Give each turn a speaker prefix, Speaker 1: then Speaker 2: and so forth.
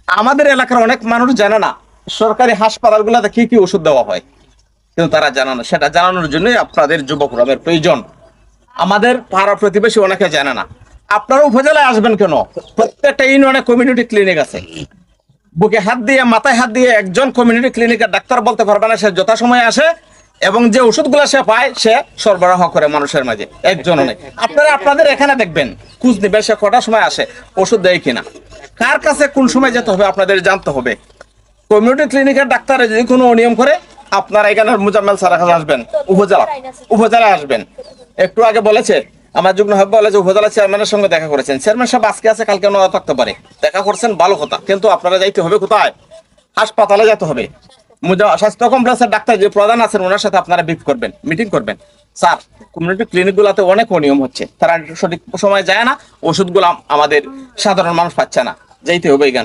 Speaker 1: আমাদের এলাকার অনেক মানুষ জানে না সরকারি হাসপাতালগুলোতে কি কি ওষুধ দেওয়া হয়, কিন্তু তারা জানে না। সেটা জানানোর জন্যই আপনাদের যুবকরামের প্রয়োজন। আমাদের পাড়া প্রতিবেশী অনেকে জানে না। আপনারা উপজেলায় আসবেন কেন? প্রত্যেকটা ইউনিয়নে কমিউনিটি ক্লিনিক আছে। বুকে হাত দিয়ে মাথায় হাত দিয়ে একজন কমিউনিটি ক্লিনিকের ডাক্তার বলতে পারবে না সে যথাসময়ে আসে এবং যে ওষুধগুলো সে পায় সে সরবরাহ করে মানুষের মাঝে, একজনও নেই। আপনারা আপনাদের এখানে দেখবেন, খোঁজ নিবেন সে কটার সময় আসে, ওষুধ দেয় কিনা, কার কাছে কোন সময় যেতে হবে আপনাদের জানতে হবে। কমিউনিটি ক্লিনিকের ডাক্তার যদি কোনো অনিয়ম করে আপনারা এখানে মুজাম্মেল স্যারের কাছে আসবেন, উপজেলায় আসবেন। একটু আগে বলেছে আমার যুগ্ম সাহেব বলেছে উপজেলা চেয়ারম্যানের সঙ্গে দেখা করেছেন। চেয়ারম্যান সাহেব আজকে আছে কালকে না থাকতে পারে, দেখা করছেন ভালো কথা, কিন্তু আপনারা যাইতে হবে কোথায়? হাসপাতালে যেতে হবে। স্বাস্থ্য কমপ্লেক্সের ডাক্তার যে প্রধান আছেন ওনার সাথে আপনারা বিপ করবেন, মিটিং করবেন। স্যার, কমিউনিটি ক্লিনিক গুলাতে অনেক অনিয়ম হচ্ছে, তারা সঠিক সময় যায় না, ওষুধগুলো আমাদের সাধারণ মানুষ পাচ্ছে না, যাইতে হবে এখানে।